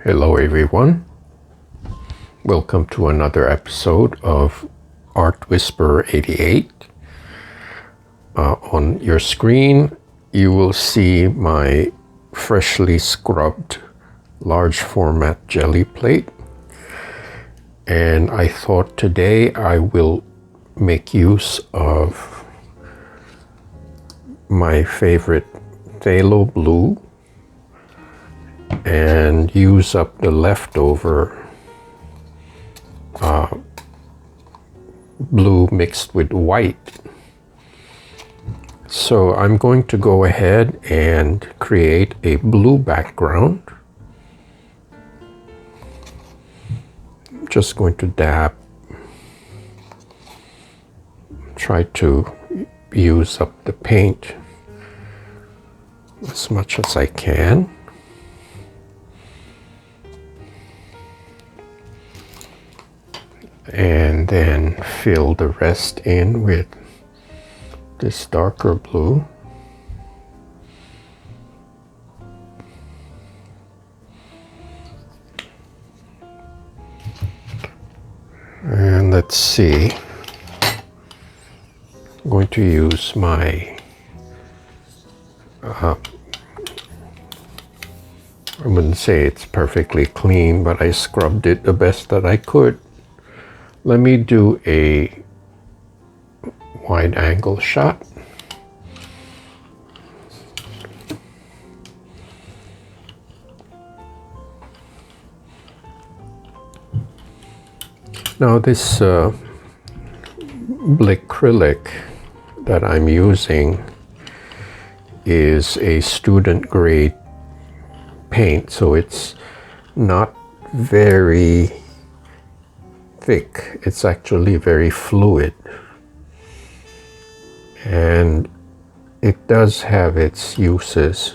Hello everyone, welcome to another episode of Art Whisperer 88. On your screen you will see my freshly scrubbed large format jelly plate, and I thought today I will make use of my favorite phthalo blue and use up the leftover blue mixed with white. So I'm going to go ahead and create a blue background. I'm just going to try to use up the paint as much as I can. And then fill the rest in with this darker blue. And let's see, I'm going to use my I wouldn't say it's perfectly clean, but I scrubbed it the best that I could. Let me do a wide angle shot. Now this Blickcrylic that I'm using is a student grade paint, so it's not very thick. It's actually very fluid, and it does have its uses.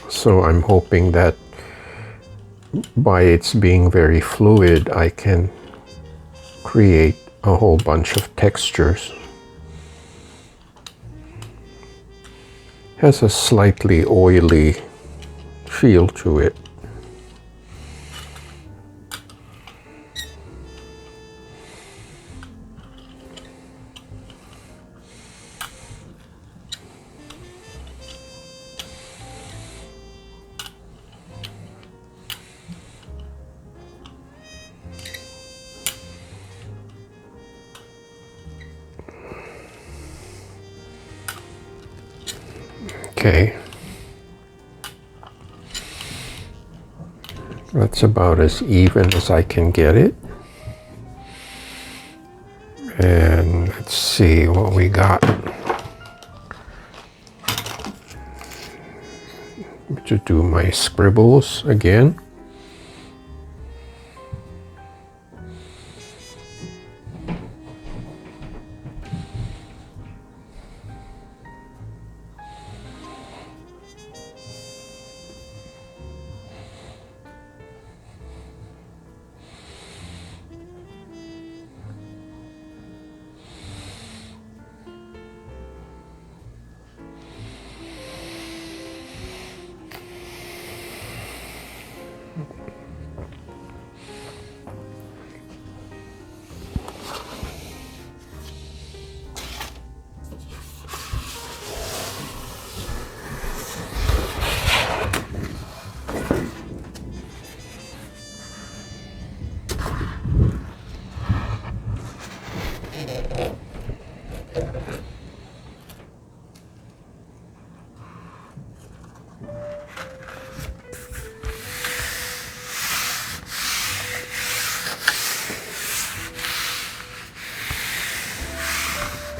So I'm hoping that by its being very fluid, I can create a whole bunch of textures. Has a slightly oily feel to it. Okay, that's about as even as I can get it. And let's see what we got. To do my scribbles again.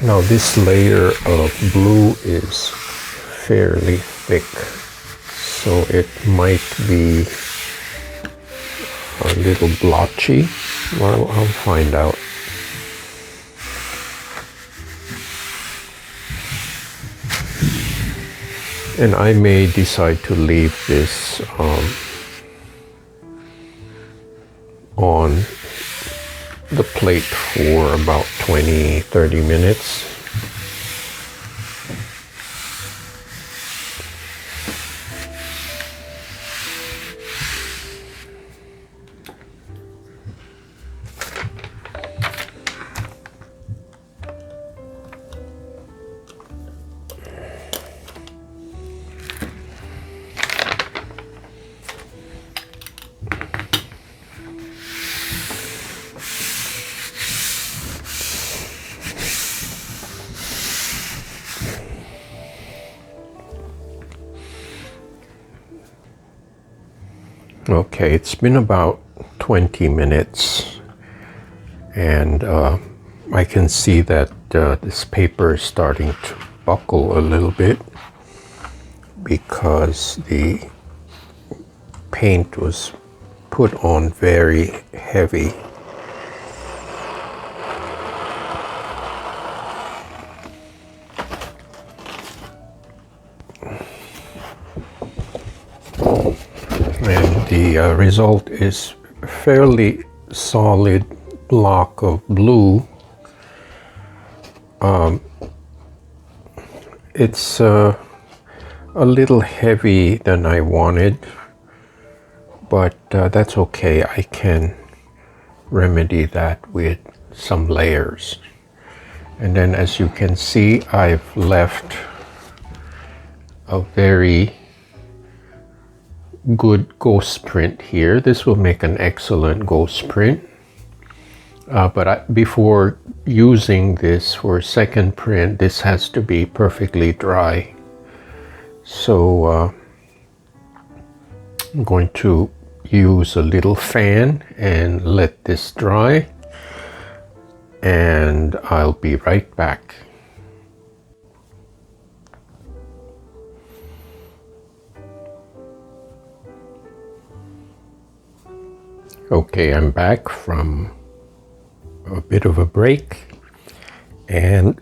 Now this layer of blue is fairly thick, so it might be a little blotchy. Well, I'll find out. And I may decide to leave this on the plate for about 20-30 minutes. Okay, it's been about 20 minutes and I can see that this paper is starting to buckle a little bit because the paint was put on very heavy. And the result is a fairly solid block of blue. It's a little heavy than I wanted, but that's okay. I can remedy that with some layers. And then as you can see, I've left a very good ghost print here. This will make an excellent ghost print. Before using this for second print, this has to be perfectly dry. So I'm going to use a little fan and let this dry, and I'll be right back. Okay, I'm back from a bit of a break, and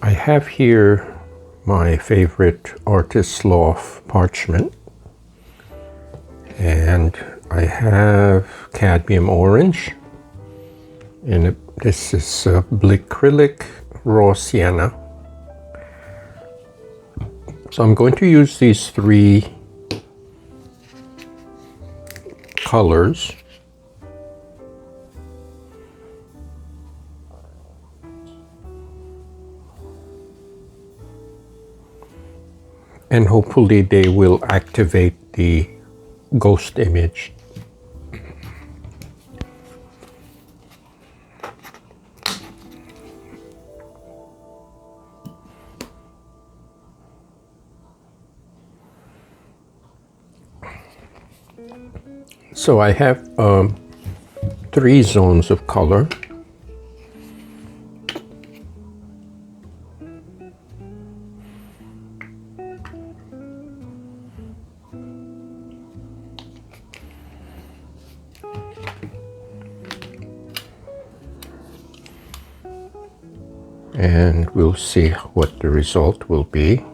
I have here my favorite artist's Loft parchment, and I have cadmium orange, and this is Blickcrylic raw sienna. So I'm going to use these three colors. And hopefully they will activate the ghost image. So I have 3 zones of color. And we'll see what the result will be.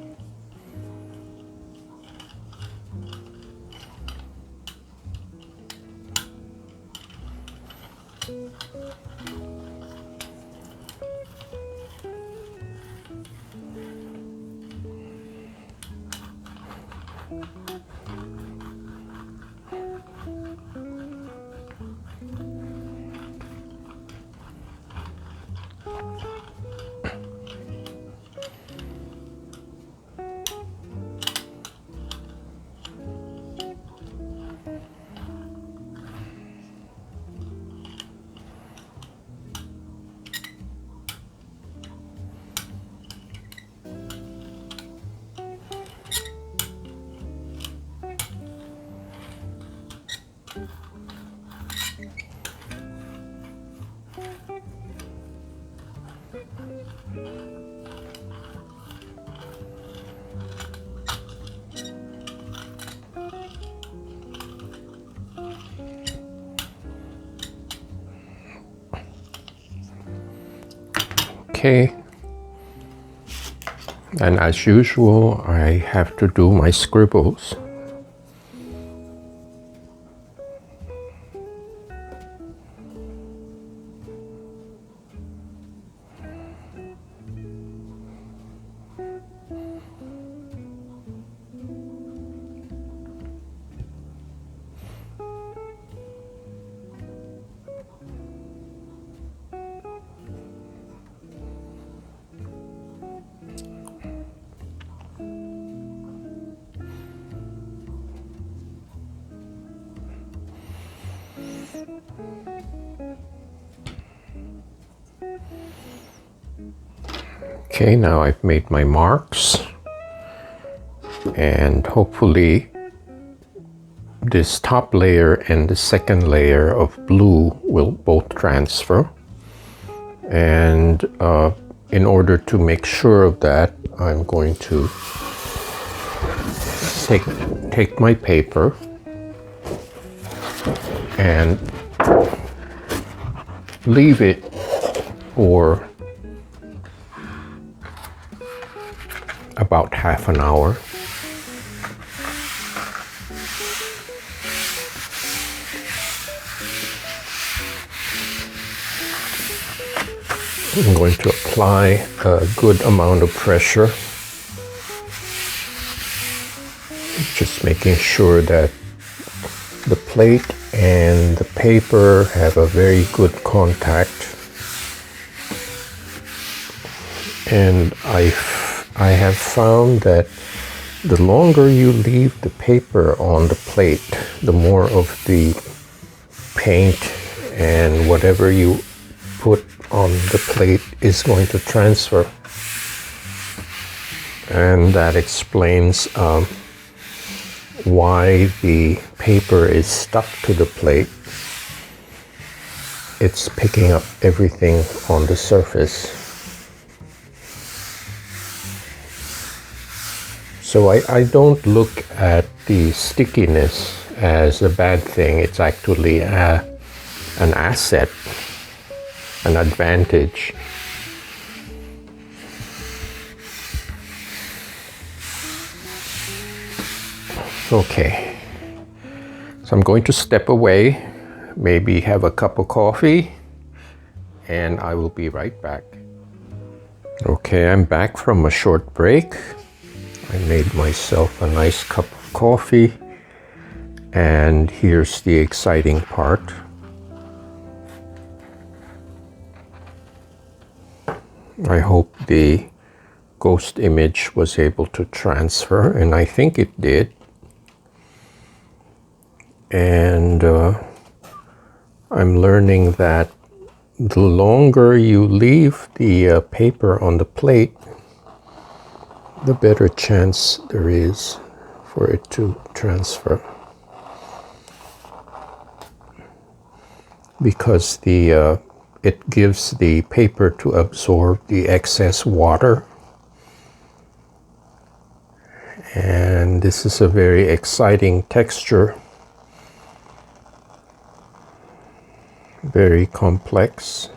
Okay, and as usual, I have to do my scribbles. Okay, now I've made my marks, and hopefully this top layer and the second layer of blue will both transfer. And in order to make sure of that, I'm going to take my paper and leave it for about half an hour. I'm going to apply a good amount of pressure, just making sure that the plate and the paper have a very good contact. And I have found that the longer you leave the paper on the plate, the more of the paint and whatever you put on the plate is going to transfer. And that explains why the paper is stuck to the plate. It's picking up everything on the surface. So I don't look at the stickiness as a bad thing. It's actually an asset, an advantage. Okay, so I'm going to step away, maybe have a cup of coffee, and I will be right back. Okay, I'm back from a short break. I made myself a nice cup of coffee, and here's the exciting part. I hope the ghost image was able to transfer, and I think it did. And I'm learning that the longer you leave the paper on the plate, the better chance there is for it to transfer. Because it gives the paper to absorb the excess water. And this is a very exciting texture. Very complex.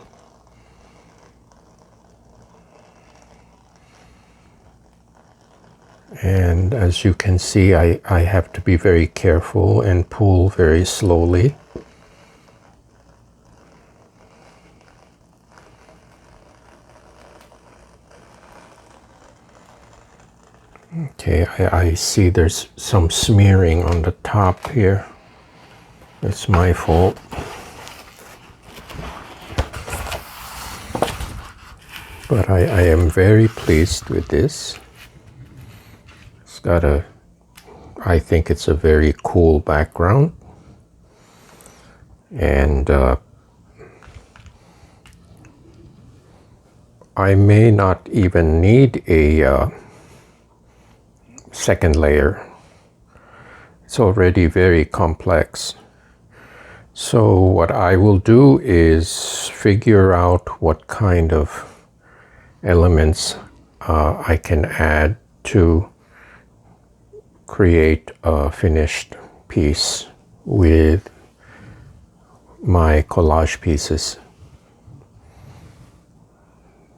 And as you can see, I have to be very careful and pull very slowly. Okay, I see there's some smearing on the top here. That's my fault. But I am very pleased with this. It's got I think it's a very cool background. And I may not even need a second layer. It's already very complex. So what I will do is figure out what kind of elements I can add to create a finished piece with my collage pieces.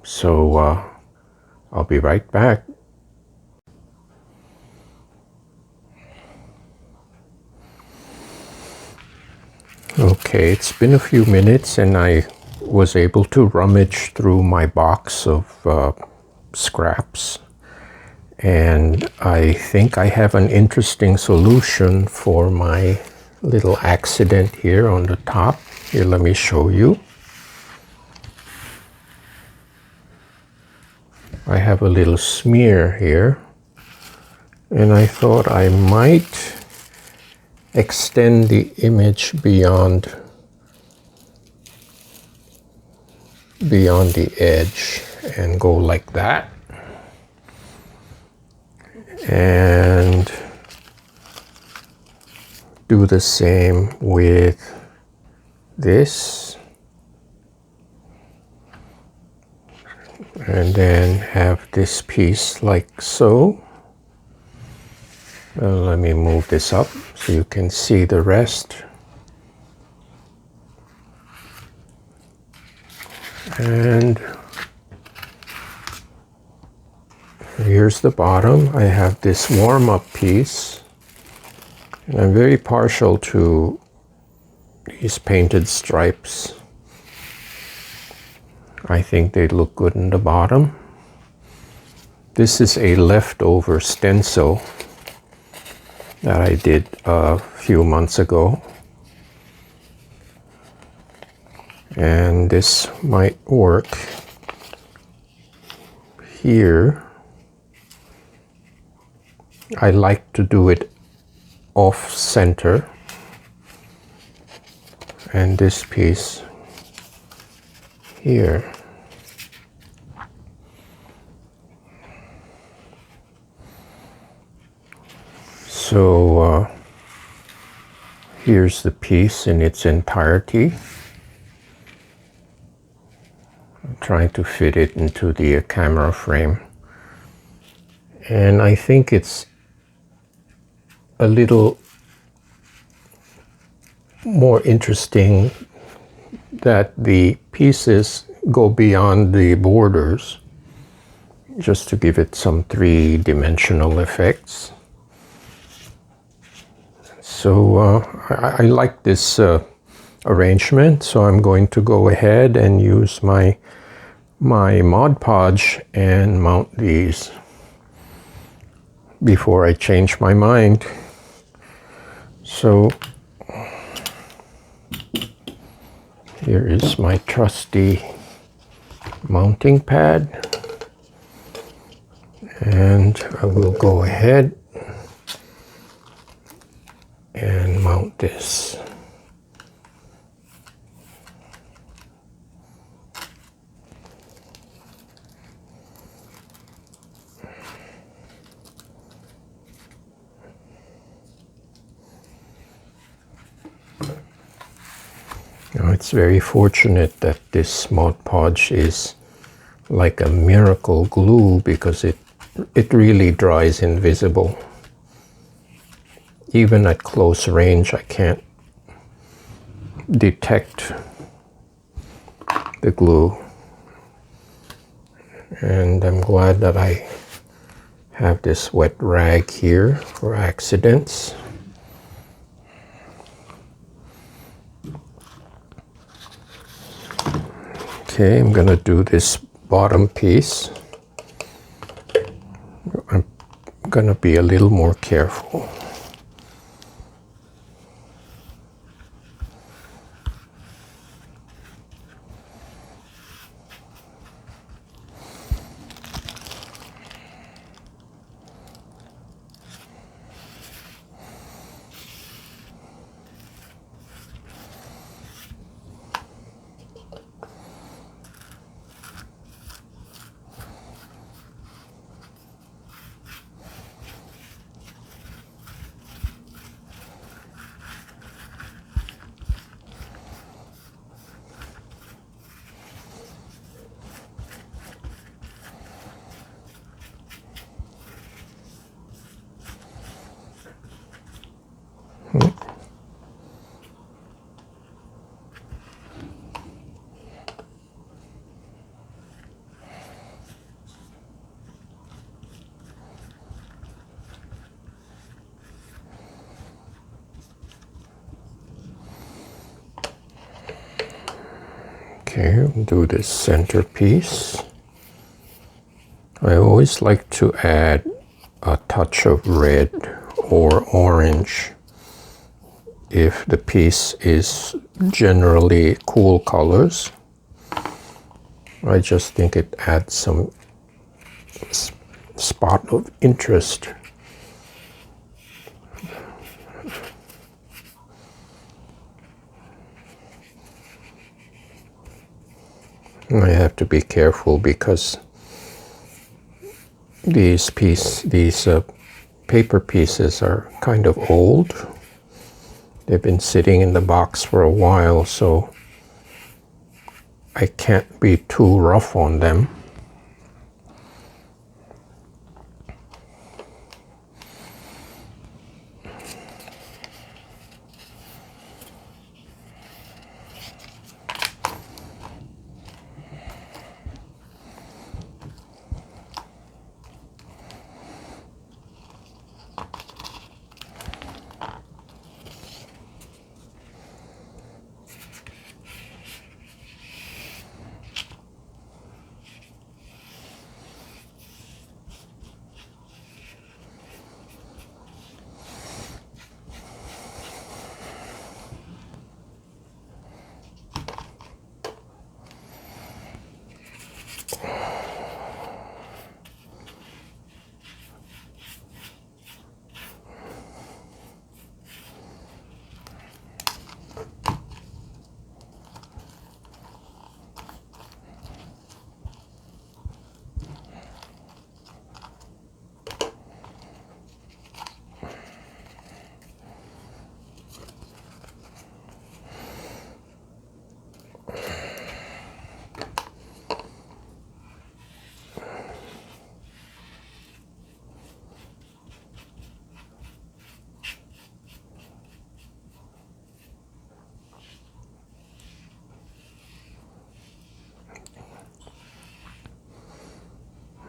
So I'll be right back. Okay, it's been a few minutes and I was able to rummage through my box of scraps, and I think I have an interesting solution for my little accident here on the top. Here, let me show you. I have a little smear here, and I thought I might extend the image beyond the edge and go like that, do the same with this, and then have this piece like so. Let me move this up so you can see the rest. And here's the bottom. I have this warm-up piece, and I'm very partial to these painted stripes. I think they look good in the bottom. This is a leftover stencil that I did a few months ago. And this might work here. I like to do it off center. And this piece here. So here's the piece in its entirety. I'm trying to fit it into the camera frame. And I think it's a little more interesting that the pieces go beyond the borders, just to give it some three-dimensional effects. So I like this arrangement, so I'm going to go ahead and use my Mod Podge and mount these before I change my mind. So here is my trusty mounting pad, and I will go ahead and mount this. Now, it's very fortunate that this Mod Podge is like a miracle glue, because it really dries invisible. Even at close range, I can't detect the glue. And I'm glad that I have this wet rag here for accidents. Okay, I'm gonna do this bottom piece. I'm gonna be a little more careful. Okay, do this centerpiece. I always like to add a touch of red or orange if the piece is generally cool colors. I just think it adds some spot of interest. I have to be careful because these paper pieces are kind of old, They've been sitting in the box for a while, so I can't be too rough on them.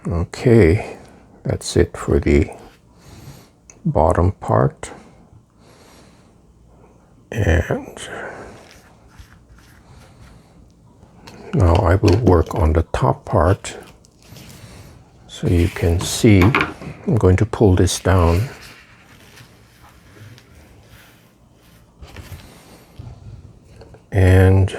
Okay, that's it for the bottom part. And now I will work on the top part. So you can see, I'm going to pull this down. And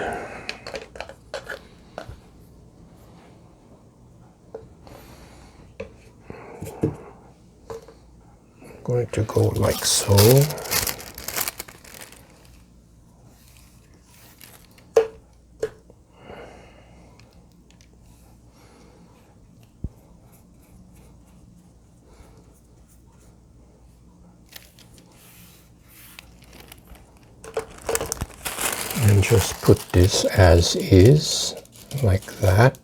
I'm going to go like so. And just put this as is, like that.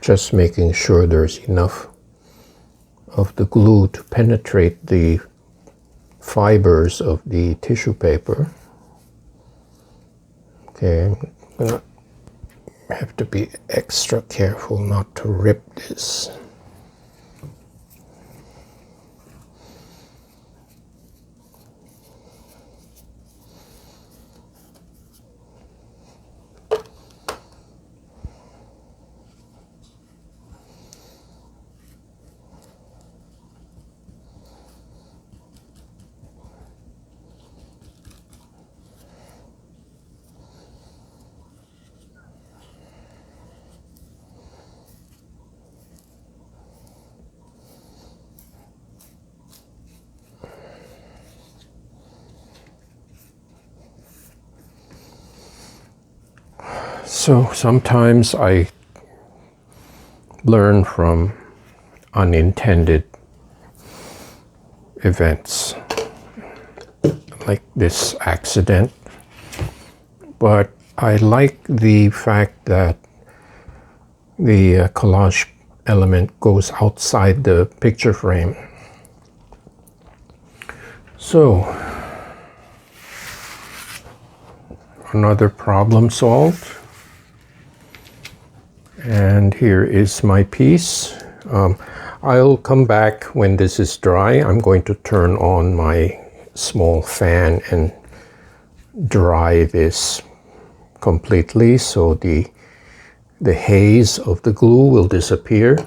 Just making sure there's enough of the glue to penetrate the fibers of the tissue paper. Okay, I'm gonna have to be extra careful not to rip this. So sometimes I learn from unintended events, like this accident, but I like the fact that the collage element goes outside the picture frame. So, another problem solved. And here is my piece. I'll come back when this is dry. I'm going to turn on my small fan and dry this completely so the the haze of the glue will disappear.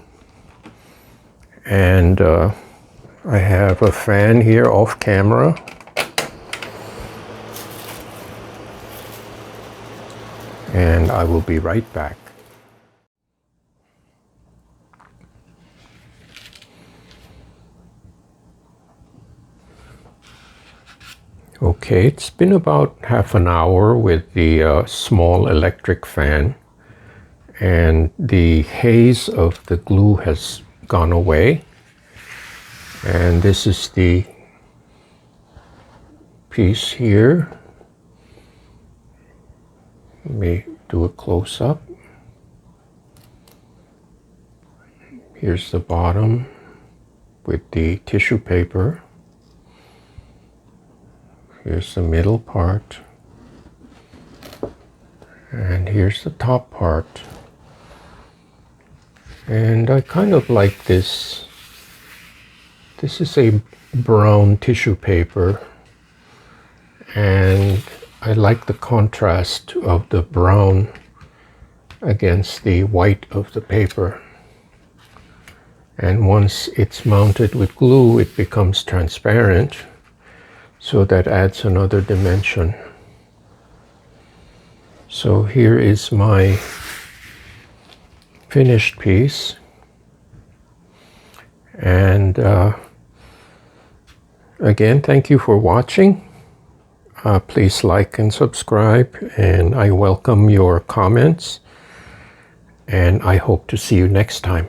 And I have a fan here off camera. And I will be right back. Okay, it's been about half an hour with the small electric fan, and the haze of the glue has gone away. And this is the piece here. Let me do a close-up. Here's the bottom with the tissue paper. Here's the middle part. And here's the top part. And I kind of like this. This is a brown tissue paper. And I like the contrast of the brown against the white of the paper. And once it's mounted with glue, it becomes transparent. So that adds another dimension. So here is my finished piece. And again, thank you for watching. Please like and subscribe, and I welcome your comments, and I hope to see you next time.